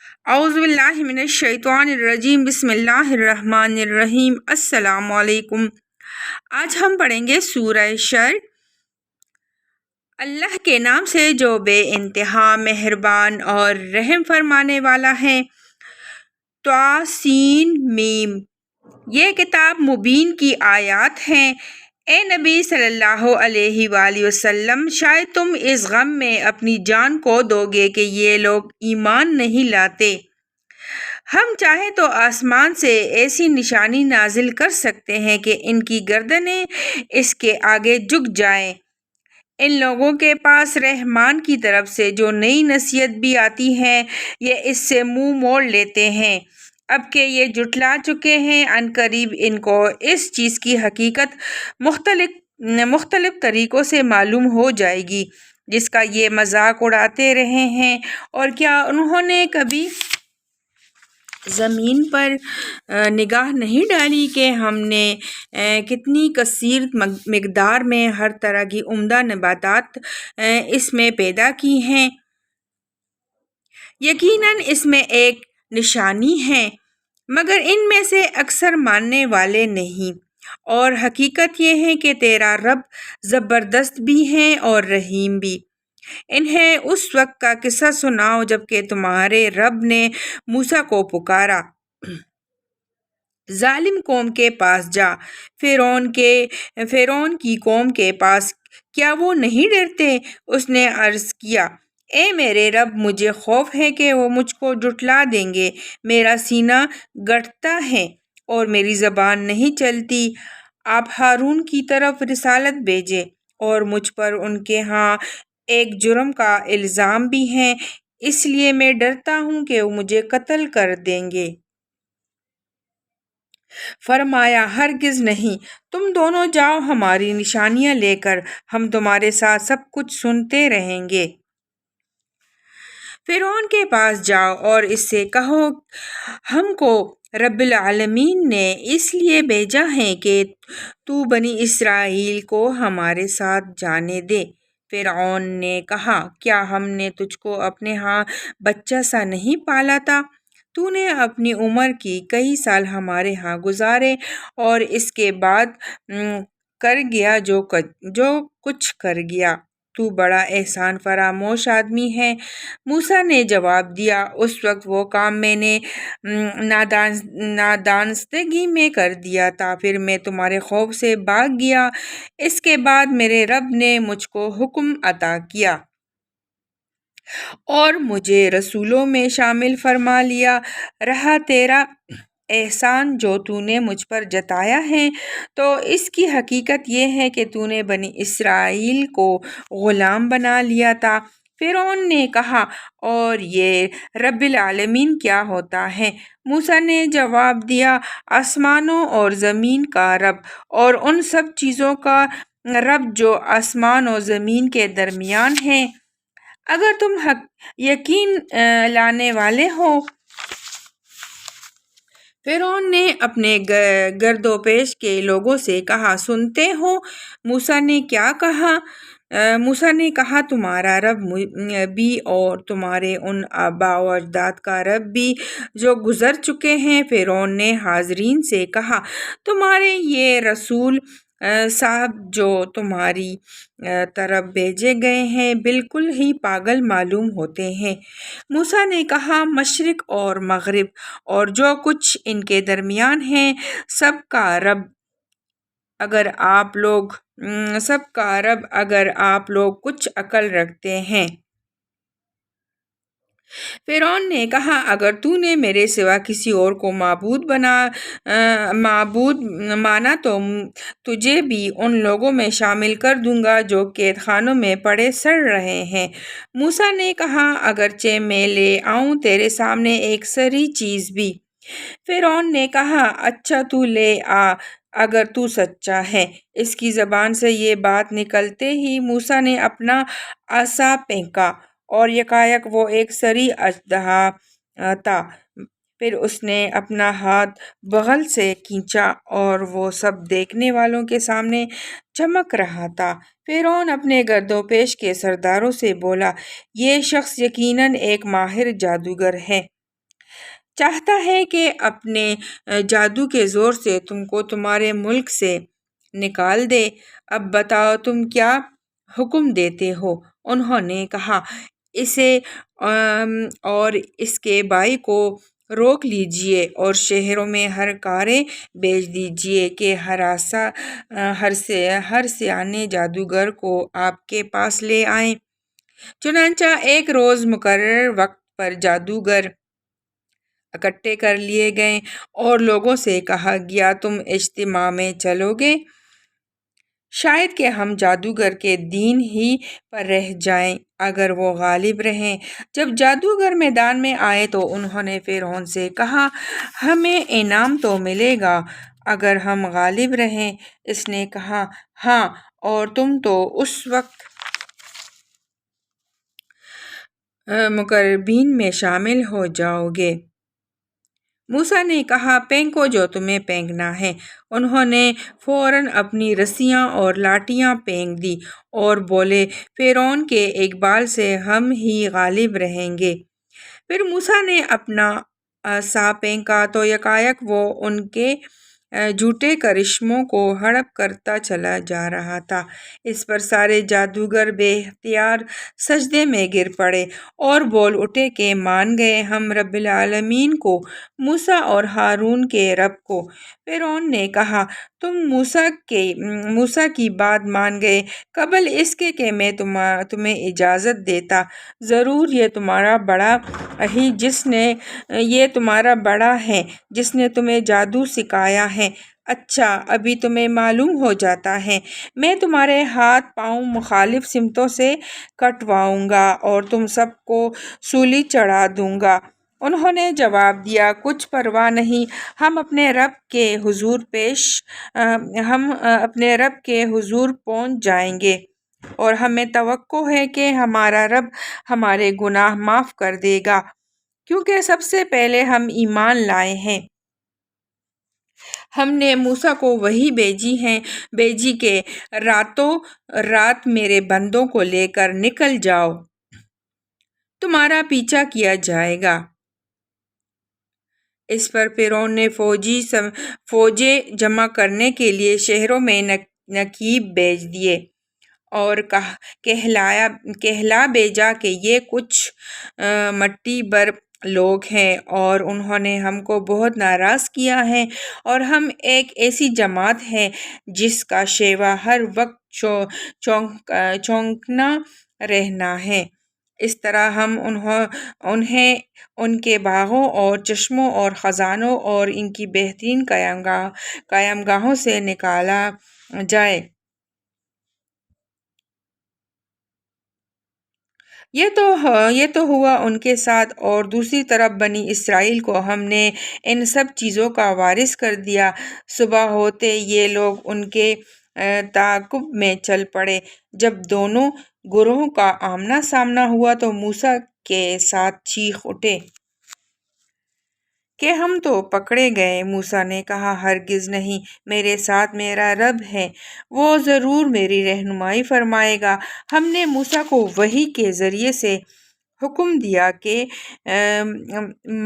اعوذ باللہ من الشیطان الرجیم، بسم اللہ الرحمن الرحیم۔ السلام علیکم۔ آج ہم پڑھیں گے سورہ شر۔ اللہ کے نام سے جو بے انتہا مہربان اور رحم فرمانے والا ہے۔ طاسین۔ یہ کتاب مبین کی آیات ہیں۔ اے نبی صلی اللہ علیہ وآلہ وسلم، شاید تم اس غم میں اپنی جان کو دو گے کہ یہ لوگ ایمان نہیں لاتے۔ ہم چاہیں تو آسمان سے ایسی نشانی نازل کر سکتے ہیں کہ ان کی گردنیں اس کے آگے جھک جائیں۔ ان لوگوں کے پاس رحمان کی طرف سے جو نئی نصیحت بھی آتی ہے، یہ اس سے منہ موڑ لیتے ہیں۔ اب کہ یہ جھٹلا چکے ہیں، عن قریب ان کو اس چیز کی حقیقت مختلف طریقوں سے معلوم ہو جائے گی جس کا یہ مذاق اڑاتے رہے ہیں۔ اور کیا انہوں نے کبھی زمین پر نگاہ نہیں ڈالی کہ ہم نے کتنی کثیر مقدار میں ہر طرح کی عمدہ نباتات اس میں پیدا کی ہیں۔ یقیناً اس میں ایک نشانی ہے، مگر ان میں سے اکثر ماننے والے نہیں۔ اور حقیقت یہ ہے کہ تیرا رب زبردست بھی ہے اور رحیم بھی۔ انہیں اس وقت کا قصہ سناؤ جب کہ تمہارے رب نے موسیٰ کو پکارا۔ ظالم قوم کے پاس جا، فرعون کی قوم کے پاس، کیا وہ نہیں ڈرتے؟ اس نے عرض کیا، اے میرے رب، مجھے خوف ہے کہ وہ مجھ کو جھٹلا دیں گے۔ میرا سینہ گھٹتا ہے اور میری زبان نہیں چلتی۔ آپ ہارون کی طرف رسالت بھیجیں، اور مجھ پر ان کے ہاں ایک جرم کا الزام بھی ہے، اس لیے میں ڈرتا ہوں کہ وہ مجھے قتل کر دیں گے۔ فرمایا، ہرگز نہیں، تم دونوں جاؤ ہماری نشانیاں لے کر، ہم تمہارے ساتھ سب کچھ سنتے رہیں گے۔ فرعون کے پاس جاؤ اور اس سے کہو، ہم کو رب العالمین نے اس لیے بھیجا ہے کہ تو بنی اسرائیل کو ہمارے ساتھ جانے دے۔ فرعون نے کہا، کیا ہم نے تجھ کو اپنے ہاں بچہ سا نہیں پالا تھا؟ تو نے اپنی عمر کی کئی سال ہمارے ہاں گزارے اور اس کے بعد کر گیا جو کچھ کر گیا۔ تو بڑا احسان فراموش آدمی ہے۔ موسیٰ نے جواب دیا، اس وقت وہ کام میں نے نادانستگی میں کر دیا تھا، پھر میں تمہارے خوف سے بھاگ گیا۔ اس کے بعد میرے رب نے مجھ کو حکم عطا کیا اور مجھے رسولوں میں شامل فرما لیا۔ رہا تیرا احسان جو تو نے مجھ پر جتایا ہے، تو اس کی حقیقت یہ ہے کہ تو نے بنی اسرائیل کو غلام بنا لیا تھا۔ فرعون نے کہا، اور یہ رب العالمین کیا ہوتا ہے؟ موسیٰ نے جواب دیا، آسمانوں اور زمین کا رب اور ان سب چیزوں کا رب جو آسمان و زمین کے درمیان ہیں۔ اگر تم یقین لانے والے ہو۔ فرعون نے اپنے گرد و پیش کے لوگوں سے کہا، سنتے ہو موسیٰ نے کیا کہا؟ موسیٰ نے کہا، تمہارا رب بھی اور تمہارے ان آباء و اجداد کا رب بھی جو گزر چکے ہیں۔ فرعون نے حاضرین سے کہا، تمہارے یہ رسول صاحب جو تمہاری طرف بھیجے گئے ہیں بالکل ہی پاگل معلوم ہوتے ہیں۔ موسیٰ نے کہا، مشرق اور مغرب اور جو کچھ ان کے درمیان ہے، سب کا رب اگر آپ لوگ کچھ عقل رکھتے ہیں۔ فرعون نے کہا، اگر تو نے میرے سوا کسی اور کو معبود مانا تو تجھے بھی ان لوگوں میں شامل کر دوں گا جو قید خانوں میں پڑے سڑ رہے ہیں۔ موسیٰ نے کہا، اگرچہ میں لے آؤں تیرے سامنے ایک سری چیز بھی۔ فرعون نے کہا، اچھا تو لے آ اگر تو سچا ہے۔ اس کی زبان سے یہ بات نکلتے ہی موسیٰ نے اپنا عصا پھینکا اور یکایک وہ ایک سری اژدہا تھا۔ پھر اس نے اپنا ہاتھ بغل سے کھینچا اور وہ سب دیکھنے والوں کے سامنے چمک رہا تھا۔ فرعون اپنے گرد و پیش کے سرداروں سے بولا، یہ شخص یقیناً ایک ماہر جادوگر ہے۔ چاہتا ہے کہ اپنے جادو کے زور سے تم کو تمہارے ملک سے نکال دے۔ اب بتاؤ تم کیا حکم دیتے ہو؟ انہوں نے کہا، اسے اور اس کے بھائی کو روک لیجئے اور شہروں میں ہر کارے بھیج دیجئے کہ ہر سیانے جادوگر کو آپ کے پاس لے آئیں۔ چنانچہ ایک روز مقرر وقت پر جادوگر اکٹھے کر لیے گئے اور لوگوں سے کہا گیا، تم اجتماع میں چلو گے؟ شاید کہ ہم جادوگر کے دین ہی پر رہ جائیں اگر وہ غالب رہیں۔ جب جادوگر میدان میں آئے تو انہوں نے فرعون سے کہا، ہمیں انعام تو ملے گا اگر ہم غالب رہیں؟ اس نے کہا، ہاں، اور تم تو اس وقت مقربین میں شامل ہو جاؤ گے۔ موسیٰ نے کہا، پھینکو جو تمہیں پھینکنا ہے۔ انہوں نے فوراً اپنی رسیاں اور لاٹیاں پھینک دی اور بولے، فرعون کے اقبال سے ہم ہی غالب رہیں گے۔ پھر موسیٰ نے اپنا عصا پھینکا تو یکایک وہ ان کے جھوٹے کرشموں کو ہڑپ کرتا چلا جا رہا تھا۔ اس پر سارے جادوگر بے اختیار سجدے میں گر پڑے اور بول اٹھے کہ مان گئے ہم رب العالمین کو، موسیٰ اور ہارون کے رب کو۔ فرعون نے کہا، تم موسیٰ کی بات مان گئے قبل اس کے کہ میں تمہیں اجازت دیتا۔ ضرور یہ تمہارا بڑا ہے جس نے تمہیں جادو سکھایا ہے۔ اچھا، ابھی تمہیں معلوم ہو جاتا ہے۔ میں تمہارے ہاتھ پاؤں مخالف سمتوں سے کٹواؤں گا اور تم سب کو سولی چڑھا دوں گا۔ انہوں نے جواب دیا، کچھ پرواہ نہیں، ہم اپنے رب کے حضور پہنچ جائیں گے اور ہمیں توقع ہے کہ ہمارا رب ہمارے گناہ معاف کر دے گا، کیونکہ سب سے پہلے ہم ایمان لائے ہیں۔ ہم نے موسیٰ کو وحی بھیجی کہ راتوں رات میرے بندوں کو لے کر نکل جاؤ، تمہارا پیچھا کیا جائے گا۔ اس پر فرعون نے فوجیں جمع کرنے کے لیے شہروں میں نقیب بھیج دیے اور کہلا بھیجا کہ یہ کچھ مٹی بھر لوگ ہیں اور انہوں نے ہم کو بہت ناراض کیا ہے، اور ہم ایک ایسی جماعت ہیں جس کا شیوا ہر وقت چونکنا رہنا ہے۔ اس طرح ہم انہیں ان کے باغوں اور چشموں اور خزانوں اور ان کی بہترین قیام گاہوں سے نکالا جائے۔ یہ تو ہوا ان کے ساتھ، اور دوسری طرف بنی اسرائیل کو ہم نے ان سب چیزوں کا وارث کر دیا۔ صبح ہوتے یہ لوگ ان کے تعاقب میں چل پڑے۔ جب دونوں گروہوں کا آمنا سامنا ہوا تو موسیٰ کے ساتھ چیخ اٹھے کہ ہم تو پکڑے گئے۔ موسیٰ نے کہا، ہرگز نہیں، میرے ساتھ میرا رب ہے، وہ ضرور میری رہنمائی فرمائے گا۔ ہم نے موسیٰ کو وحی کے ذریعے سے حکم دیا کہ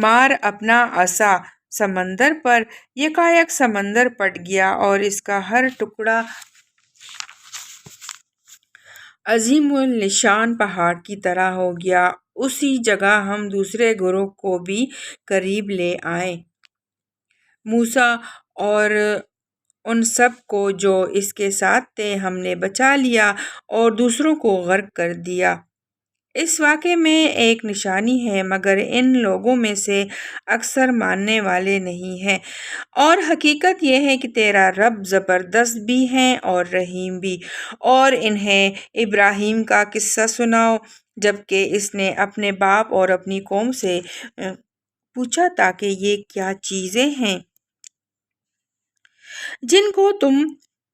مار اپنا عصا سمندر پر۔ یکایک سمندر پھٹ گیا اور اس کا ہر ٹکڑا عظیم الشان پہاڑ کی طرح ہو گیا۔ اسی جگہ ہم دوسرے گروہ کو بھی قریب لے آئے، موسیٰ اور ان سب کو جو اس کے ساتھ تھے ہم نے بچا لیا اور دوسروں کو غرق کر دیا۔ اس واقعے میں ایک نشانی ہے، مگر ان لوگوں میں سے اکثر ماننے والے نہیں ہیں، اور حقیقت یہ ہے کہ تیرا رب زبردست بھی ہے اور رحیم بھی۔ اور انہیں ابراہیم کا قصہ سناؤ، جبکہ اس نے اپنے باپ اور اپنی قوم سے پوچھا تھا کہ یہ کیا چیزیں ہیں جن کو تم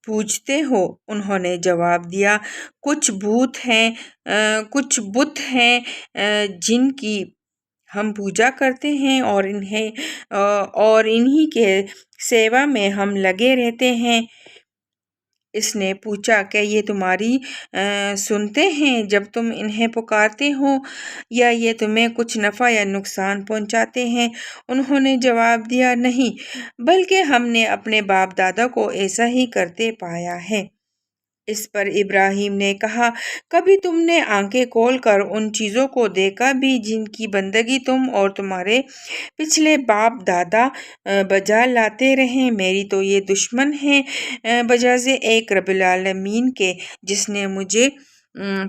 پوجتے ہو؟ انہوں نے جواب دیا، کچھ بت ہیں جن کی ہم پوجا کرتے ہیں اور انہی کے سیوا میں ہم لگے رہتے ہیں۔ اس نے پوچھا کیا یہ تمہاری سنتے ہیں جب تم انہیں پکارتے ہو یا یہ تمہیں کچھ نفع یا نقصان پہنچاتے ہیں؟ انہوں نے جواب دیا نہیں، بلکہ ہم نے اپنے باپ دادا کو ایسا ہی کرتے پایا ہے۔ اس پر ابراہیم نے کہا کبھی تم نے آنکھیں کھول کر ان چیزوں کو دیکھا بھی جن کی بندگی تم اور تمہارے پچھلے باپ دادا بجا لاتے رہے؟ میری تو یہ دشمن ہیں بجائے ایک رب العالمین کے جس نے مجھے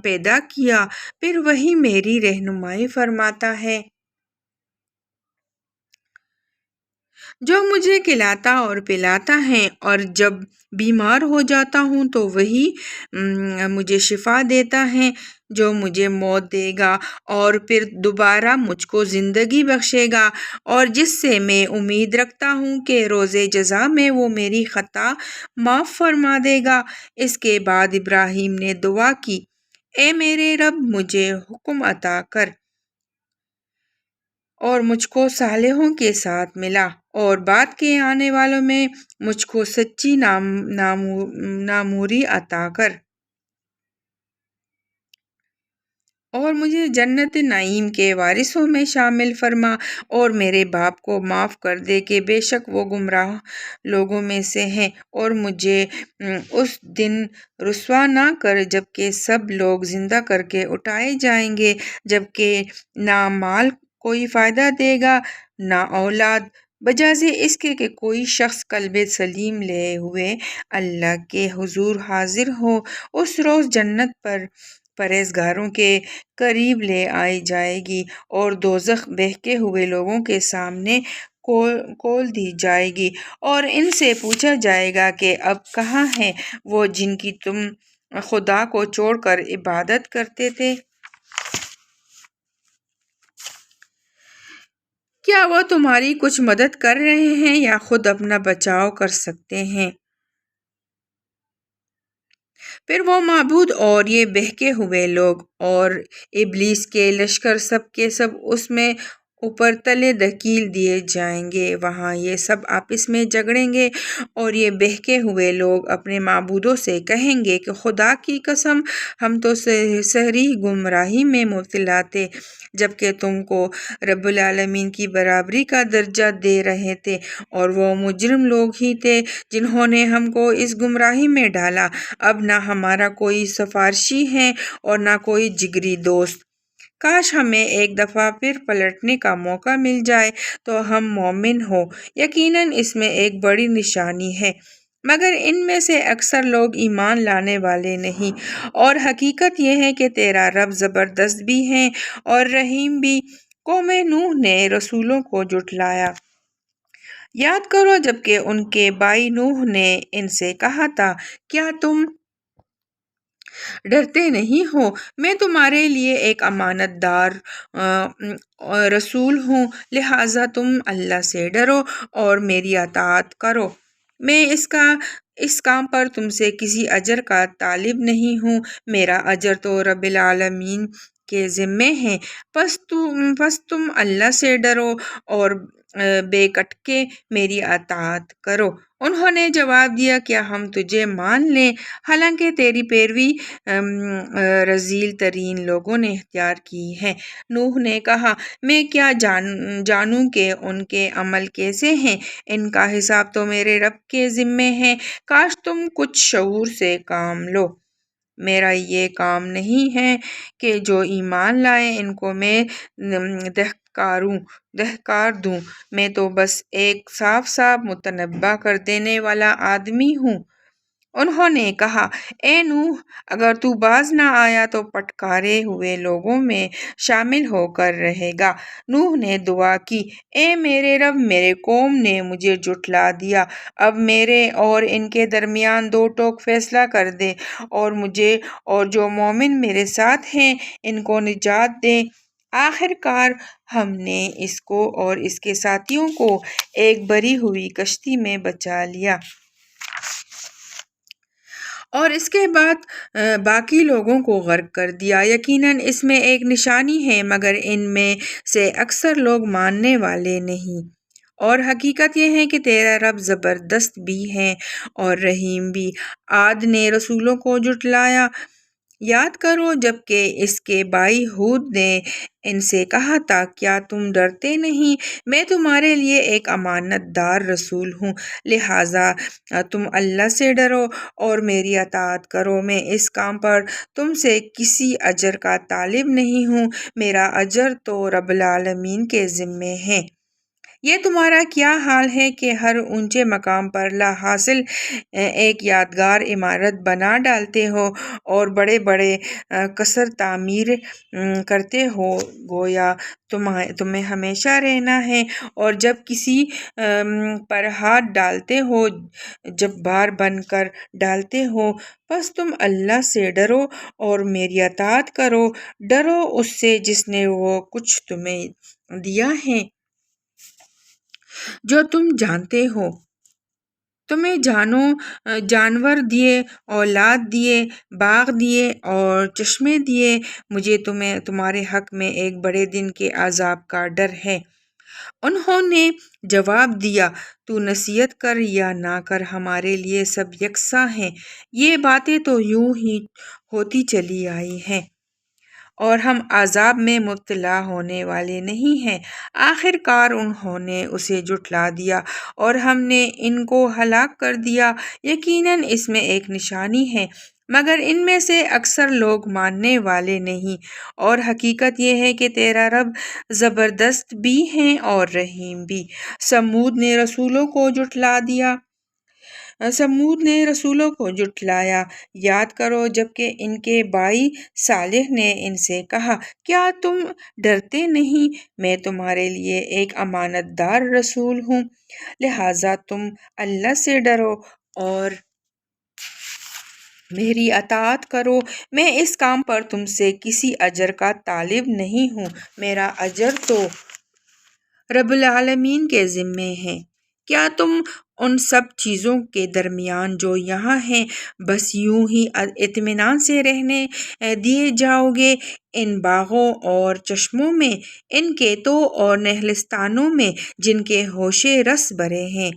پیدا کیا، پھر وہی میری رہنمائی فرماتا ہے، جو مجھے کھلاتا اور پلاتا ہے، اور جب بیمار ہو جاتا ہوں تو وہی مجھے شفا دیتا ہے، جو مجھے موت دے گا اور پھر دوبارہ مجھ کو زندگی بخشے گا، اور جس سے میں امید رکھتا ہوں کہ روز جزا میں وہ میری خطا معاف فرما دے گا۔ اس کے بعد ابراہیم نے دعا کی، اے میرے رب مجھے حکم عطا کر اور مجھ کو صالحوں کے ساتھ ملا، اور بعد کے آنے والوں میں مجھ کو سچی ناموری عطا کر، اور مجھے جنت نعیم کے وارثوں میں شامل فرما، اور میرے باپ کو معاف کر دے کہ بے شک وہ گمراہ لوگوں میں سے ہیں، اور مجھے اس دن رسوا نہ کر جبکہ سب لوگ زندہ کر کے اٹھائے جائیں گے، جبکہ نہ مال کوئی فائدہ دے گا نہ اولاد، بجائے اس کے کہ کوئی شخص قلب سلیم لیے ہوئے اللہ کے حضور حاضر ہو۔ اس روز جنت پرہیزگاروں کے قریب لے آئی جائے گی، اور دوزخ بہکے ہوئے لوگوں کے سامنے کھول دی جائے گی، اور ان سے پوچھا جائے گا کہ اب کہاں ہیں وہ جن کی تم خدا کو چھوڑ کر عبادت کرتے تھے؟ کیا وہ تمہاری کچھ مدد کر رہے ہیں یا خود اپنا بچاؤ کر سکتے ہیں؟ پھر وہ معبود اور یہ بہکے ہوئے لوگ اور ابلیس کے لشکر سب کے سب اس میں اوپر تلے دھکیل دیے جائیں گے، وہاں یہ سب آپس میں جھگڑیں گے، اور یہ بہکے ہوئے لوگ اپنے معبودوں سے کہیں گے کہ خدا کی قسم ہم تو صریح گمراہی میں مبتلا تھے جبکہ تم کو رب العالمین کی برابری کا درجہ دے رہے تھے، اور وہ مجرم لوگ ہی تھے جنہوں نے ہم کو اس گمراہی میں ڈالا۔ اب نہ ہمارا کوئی سفارشی ہے اور نہ کوئی جگری دوست، کاش ہمیں ایک دفعہ پھر پلٹنے کا موقع مل جائے تو ہم مومن ہو، یقیناً اس میں ایک بڑی نشانی ہے، مگر ان میں سے اکثر لوگ ایمان لانے والے نہیں، اور حقیقت یہ ہے کہ تیرا رب زبردست بھی ہے اور رحیم بھی۔ قوم نوح نے رسولوں کو جھٹلایا۔ یاد کرو جبکہ ان کے بھائی نوح نے ان سے کہا تھا، کیا تم ڈرتے نہیں ہو؟ میں تمہارے لیے ایک امانت دار رسول ہوں، لہٰذا تم اللہ سے ڈرو اور میری اطاعت کرو۔ میں اس کام پر تم سے کسی اجر کا طالب نہیں ہوں، میرا اجر تو رب العالمین کے ذمے ہے، پس تم اللہ سے ڈرو اور بے کٹکے میری اطاعت کرو۔ انہوں نے جواب دیا، کیا ہم تجھے مان لیں حالانکہ تیری پیروی رذیل ترین لوگوں نے اختیار کی ہے؟ نوح نے کہا، میں کیا جانوں کہ ان کے عمل کیسے ہیں، ان کا حساب تو میرے رب کے ذمے ہے، کاش تم کچھ شعور سے کام لو۔ میرا یہ کام نہیں ہے کہ جو ایمان لائے ان کو میں دہکار دوں، میں تو بس ایک صاف صاف متنبہ کر دینے والا آدمی ہوں۔ انہوں نے کہا، اے نوح، اگر تو باز نہ آیا تو پھٹکارے ہوئے لوگوں میں شامل ہو کر رہے گا۔ نوح نے دعا کی، اے میرے رب، میرے قوم نے مجھے جھٹلا دیا، اب میرے اور ان کے درمیان دو ٹوک فیصلہ کر دے، اور مجھے اور جو مومن میرے ساتھ ہیں ان کو نجات دے۔ آخر کار ہم نے اس کو اور اس کے ساتھیوں کو ایک بھری ہوئی کشتی میں بچا لیا، اور اس کے بعد باقی لوگوں کو غرق کر دیا۔ یقیناً اس میں ایک نشانی ہے، مگر ان میں سے اکثر لوگ ماننے والے نہیں۔ اور حقیقت یہ ہے کہ تیرا رب زبردست بھی ہے اور رحیم بھی۔ عاد نے رسولوں کو جھٹلایا۔ یاد کرو جب کہ اس کے بھائی ہود نے ان سے کہا تھا، کیا تم ڈرتے نہیں؟ میں تمہارے لیے ایک امانت دار رسول ہوں، لہٰذا تم اللہ سے ڈرو اور میری اطاعت کرو۔ میں اس کام پر تم سے کسی اجر کا طالب نہیں ہوں، میرا اجر تو رب العالمین کے ذمے ہے۔ یہ تمہارا کیا حال ہے کہ ہر اونچے مقام پر لا حاصل ایک یادگار عمارت بنا ڈالتے ہو اور بڑے بڑے قصر تعمیر کرتے ہو گویا تمہیں ہمیشہ رہنا ہے، اور جب کسی پر ہاتھ ڈالتے ہو جبار بن کر ڈالتے ہو۔ بس تم اللہ سے ڈرو اور میری اطاعت کرو، ڈرو اس سے جس نے وہ کچھ تمہیں دیا ہے جو تم جانتے ہو۔ تمہیں جانور دیے، اولاد دیے، باغ دیے اور چشمے دیے۔ مجھے تمہارے حق میں ایک بڑے دن کے عذاب کا ڈر ہے۔ انہوں نے جواب دیا، تو نصیحت کر یا نہ کر، ہمارے لیے سب یکساں ہیں۔ یہ باتیں تو یوں ہی ہوتی چلی آئی ہیں اور ہم عذاب میں مبتلا ہونے والے نہیں ہیں۔ آخر کار انہوں نے اسے جھٹلا دیا اور ہم نے ان کو ہلاک کر دیا۔ یقیناً اس میں ایک نشانی ہے، مگر ان میں سے اکثر لوگ ماننے والے نہیں۔ اور حقیقت یہ ہے کہ تیرا رب زبردست بھی ہے اور رحیم بھی۔ سمود نے رسولوں کو جھٹلایا۔ یاد کرو جب کہ ان کے بھائی صالح نے ان سے کہا، کیا تم ڈرتے نہیں؟ میں تمہارے لیے ایک امانت دار رسول ہوں، لہٰذا تم اللہ سے ڈرو اور میری اطاعت کرو۔ میں اس کام پر تم سے کسی اجر کا طالب نہیں ہوں، میرا اجر تو رب العالمین کے ذمے ہے۔ کیا تم ان سب چیزوں کے درمیان جو یہاں ہیں بس یوں ہی اطمینان سے رہنے دیے جاؤ گے؟ ان باغوں اور چشموں میں، ان کھیتوں اور نخلستانوں میں جن کے ہوشے رس بھرے ہیں،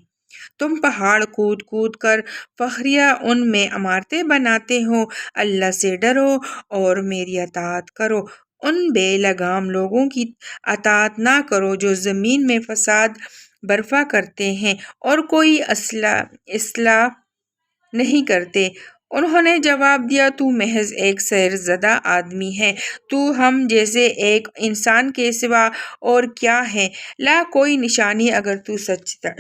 تم پہاڑ کود کود کر فخریہ ان میں عمارتیں بناتے ہو۔ اللہ سے ڈرو اور میری اطاعت کرو، ان بے لگام لوگوں کی اطاعت نہ کرو جو زمین میں فساد برپا کرتے ہیں اور کوئی اصلاح نہیں کرتے۔ انہوں نے جواب دیا، تو محض ایک سحر زدہ آدمی ہے، تو ہم جیسے ایک انسان کے سوا اور کیا ہے؟ لا کوئی نشانی اگر تو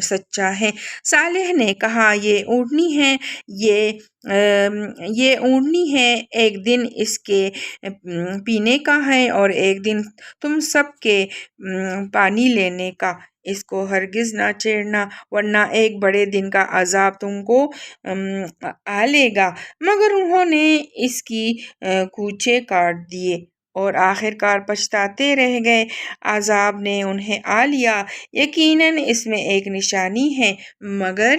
سچا ہے۔ صالح نے کہا، یہ اونٹنی ہے، ایک دن اس کے پینے کا ہے اور ایک دن تم سب کے پانی لینے کا۔ اس کو ہرگز نہ چھیڑنا ورنہ ایک بڑے دن کا عذاب تم کو آ لے گا۔ مگر انہوں نے اس کی کوچے کاٹ دیے اور آخر کار پچھتاتے رہ گئے۔ عذاب نے انہیں آ لیا، یقیناً اس میں ایک نشانی ہے، مگر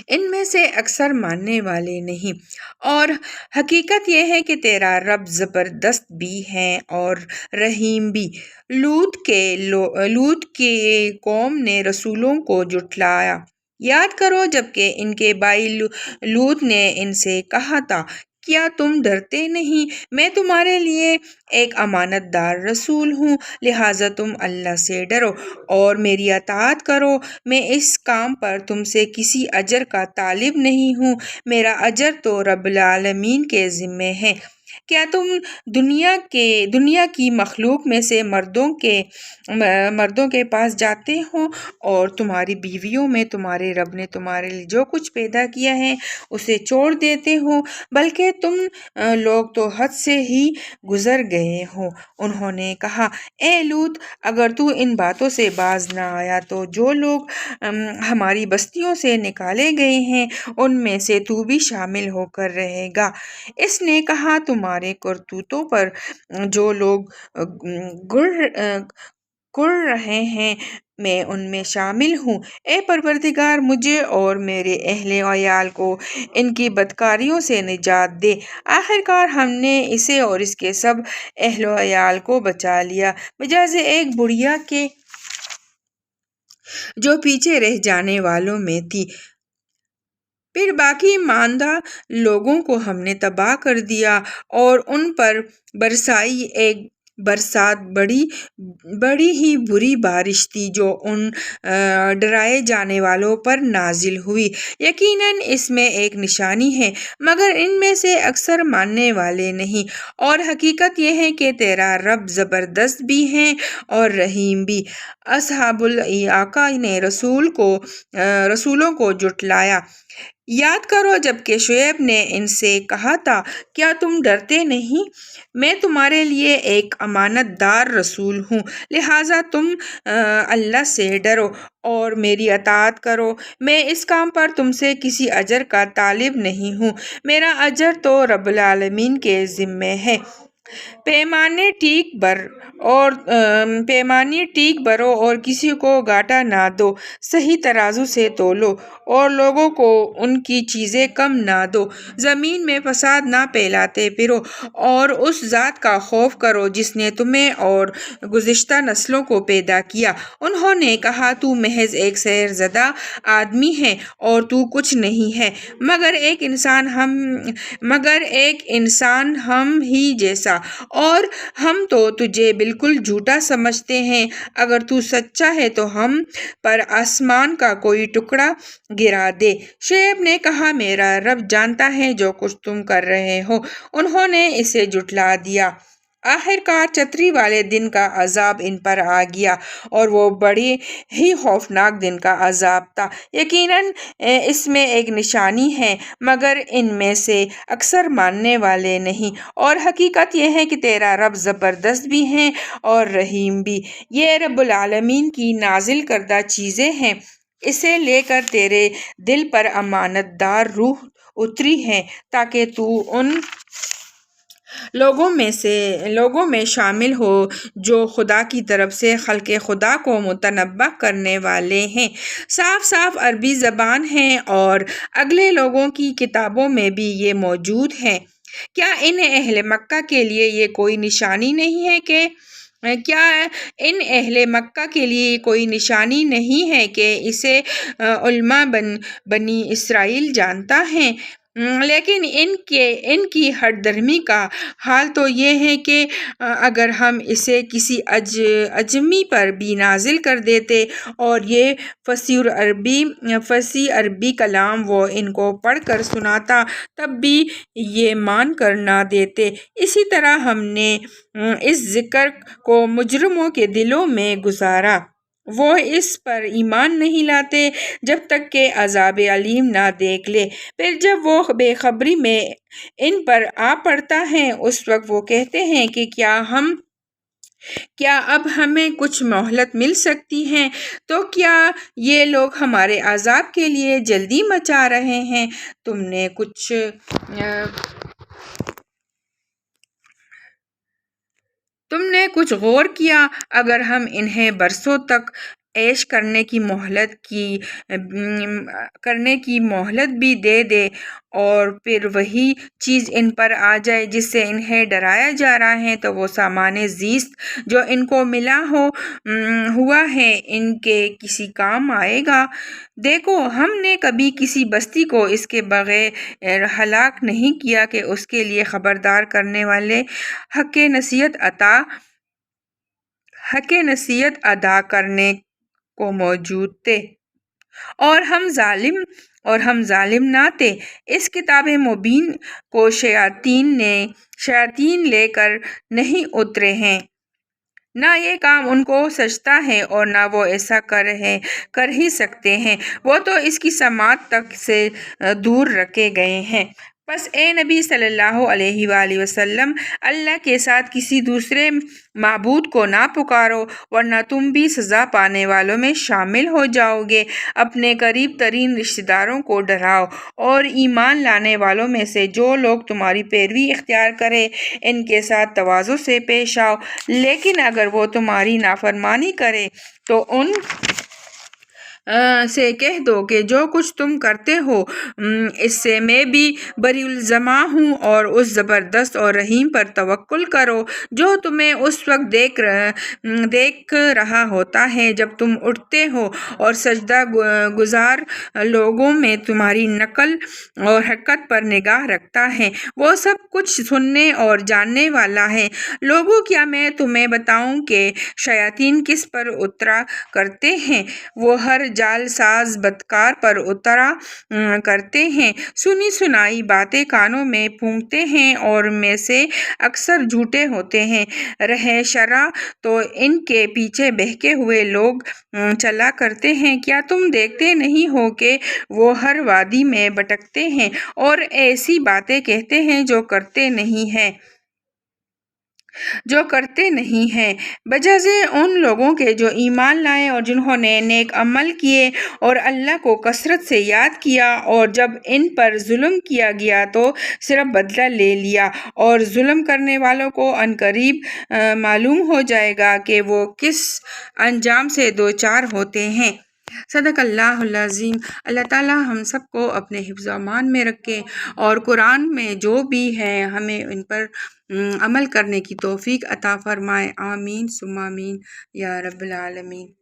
ان میں سے اکثر ماننے والے نہیں۔ اور حقیقت یہ ہے کہ تیرا رب زبردست بھی ہے اور رحیم بھی۔ لوط کی قوم نے رسولوں کو جھٹلایا۔ یاد کرو جب کہ ان کے بھائی لوط نے ان سے کہا تھا، کیا تم ڈرتے نہیں؟ میں تمہارے لیے ایک امانت دار رسول ہوں، لہٰذا تم اللہ سے ڈرو اور میری اطاعت کرو۔ میں اس کام پر تم سے کسی اجر کا طالب نہیں ہوں، میرا اجر تو رب العالمین کے ذمے ہے۔ کیا تم دنیا کی مخلوق میں سے مردوں کے پاس جاتے ہو اور تمہاری بیویوں میں تمہارے رب نے تمہارے لیے جو کچھ پیدا کیا ہے اسے چھوڑ دیتے ہو؟ بلکہ تم لوگ تو حد سے ہی گزر گئے ہو۔ انہوں نے کہا، اے لوط، اگر تو ان باتوں سے باز نہ آیا تو جو لوگ ہماری بستیوں سے نکالے گئے ہیں ان میں سے تو بھی شامل ہو کر رہے گا۔ اس نے کہا، تمہارے کرتوتوں پر جو لوگ گڑ رہے ہیں میں ان میں شامل ہوں۔ اے پروردگار، مجھے اور میرے اہل و عیال کو ان کی بدکاریوں سے نجات دے۔ آخر کار ہم نے اسے اور اس کے سب اہل و عیال کو بچا لیا، بجائے ایک بڑھیا کے جو پیچھے رہ جانے والوں میں تھی۔ پھر باقی ماندہ لوگوں کو ہم نے تباہ کر دیا اور ان پر برسائی ایک برسات بڑی ہی بری بارش تھی جو ان ڈرائے جانے والوں پر نازل ہوئی۔ یقیناً اس میں ایک نشانی ہے مگر ان میں سے اکثر ماننے والے نہیں، اور حقیقت یہ ہے کہ تیرا رب زبردست بھی ہے اور رحیم بھی۔ اصحاب الایکہ نے رسولوں کو جھٹلایا۔ یاد کرو جب کہ شعیب نے ان سے کہا تھا، کیا تم ڈرتے نہیں؟ میں تمہارے لیے ایک امانت دار رسول ہوں، لہٰذا تم اللہ سے ڈرو اور میری اطاعت کرو۔ میں اس کام پر تم سے کسی اجر کا طالب نہیں ہوں، میرا اجر تو رب العالمین کے ذمے ہے۔ پیمانے ٹھیک بھرو اور کسی کو گھاٹا نہ دو، صحیح ترازو سے تولو اور لوگوں کو ان کی چیزیں کم نہ دو۔ زمین میں فساد نہ پھیلاتے پھرو اور اس ذات کا خوف کرو جس نے تمہیں اور گزشتہ نسلوں کو پیدا کیا۔ انہوں نے کہا، تو محض ایک سحر زدہ آدمی ہے اور تو کچھ نہیں ہے مگر ایک انسان ہم ہی جیسا، اور ہم تو تجھے بالکل جھوٹا سمجھتے ہیں۔ اگر تو سچا ہے تو ہم پر آسمان کا کوئی ٹکڑا گرا دے۔ شعیب نے کہا، میرا رب جانتا ہے جو کچھ تم کر رہے ہو۔ انہوں نے اسے جھٹلا دیا۔ آخرکار چھتری والے دن کا عذاب ان پر آ گیا اور وہ بڑے ہی خوفناک دن کا عذاب تھا۔ یقیناً اس میں ایک نشانی ہے مگر ان میں سے اکثر ماننے والے نہیں، اور حقیقت یہ ہے کہ تیرا رب زبردست بھی ہے اور رحیم بھی۔ یہ رب العالمین کی نازل کردہ چیزیں ہیں، اسے لے کر تیرے دل پر امانت دار روح اتری ہے تاکہ تو ان لوگوں میں شامل ہو جو خدا کی طرف سے خلق خدا کو متنبع کرنے والے ہیں۔ صاف عربی زبان ہے اور اگلے لوگوں کی کتابوں میں بھی یہ موجود ہے۔ کیا ان اہل مکہ کے لیے یہ کوئی نشانی نہیں ہے کہ اسے علماء بنی اسرائیل جانتا ہے؟ لیکن ان کی ہٹ درمی کا حال تو یہ ہے کہ اگر ہم اسے کسی اجمی پر بھی نازل کر دیتے اور یہ فصیح عربی کلام وہ ان کو پڑھ کر سناتا تب بھی یہ مان کر نہ دیتے۔ اسی طرح ہم نے اس ذکر کو مجرموں کے دلوں میں گزارا، وہ اس پر ایمان نہیں لاتے جب تک کہ عذاب علیم نہ دیکھ لے۔ پھر جب وہ بے خبری میں ان پر آ پڑتا ہے اس وقت وہ کہتے ہیں کہ کیا اب ہمیں کچھ مہلت مل سکتی ہے؟ تو کیا یہ لوگ ہمارے عذاب کے لیے جلدی مچا رہے ہیں؟ تم نے کچھ غور کیا؟ اگر ہم انہیں برسوں تک عیش کرنے کی مہلت بھی دے دیں اور پھر وہی چیز ان پر آ جائے جس سے انہیں ڈرایا جا رہا ہے تو وہ سامان زیست جو ان کو ملا ہوا ہے ان کے کسی کام آئے گا؟ دیکھو، ہم نے کبھی کسی بستی کو اس کے بغیر ہلاک نہیں کیا کہ اس کے لیے خبردار کرنے والے حق نصیحت ادا کرنے کو موجود تھے، اور ہم ظالم نہ تھے۔ اس کتاب مبین کو شیاطین لے کر نہیں اترے ہیں، نہ یہ کام ان کو سجتا ہے اور نہ وہ ایسا کر ہی سکتے ہیں، وہ تو اس کی سماعت تک سے دور رکھے گئے ہیں۔ پس اے نبی صلی اللہ علیہ وآلہ وسلم، اللہ کے ساتھ کسی دوسرے معبود کو نہ پکارو ورنہ تم بھی سزا پانے والوں میں شامل ہو جاؤ گے۔ اپنے قریب ترین رشتہ داروں کو ڈراؤ اور ایمان لانے والوں میں سے جو لوگ تمہاری پیروی اختیار کریں ان کے ساتھ تواضع سے پیش آؤ، لیکن اگر وہ تمہاری نافرمانی کریں تو سے کہہ دو کہ جو کچھ تم کرتے ہو اس سے میں بھی بری الزما ہوں، اور اس زبردست اور رحیم پر توکل کرو جو تمہیں اس وقت دیکھ رہا ہوتا ہے جب تم اٹھتے ہو، اور سجدہ گزار لوگوں میں تمہاری نقل اور حرکت پر نگاہ رکھتا ہے۔ وہ سب کچھ سننے اور جاننے والا ہے۔ لوگوں، کیا میں تمہیں بتاؤں کہ شیاطین کس پر اترا کرتے ہیں؟ وہ ہر جال ساز بدکار پر اترا کرتے ہیں۔ سنی سنائی باتیں کانوں میں پھونکتے ہیں اور میں سے اکثر جھوٹے ہوتے ہیں۔ راہ شرع تو ان کے پیچھے بہکے ہوئے لوگ چلا کرتے ہیں۔ کیا تم دیکھتے نہیں ہو کہ وہ ہر وادی میں بھٹکتے ہیں اور ایسی باتیں کہتے ہیں جو کرتے نہیں ہیں، بجائے ان لوگوں کے جو ایمان لائے اور جنہوں نے نیک عمل کیے اور اللہ کو کثرت سے یاد کیا، اور جب ان پر ظلم کیا گیا تو صرف بدلہ لے لیا، اور ظلم کرنے والوں کو عنقریب معلوم ہو جائے گا کہ وہ کس انجام سے دوچار ہوتے ہیں۔ صدق اللہ العظیم۔ اللہ تعالیٰ ہم سب کو اپنے حفظ و امان میں رکھے، اور قرآن میں جو بھی ہے ہمیں ان پر عمل کرنے کی توفیق عطا فرمائے۔ آمین ثم آمین یا رب العالمین۔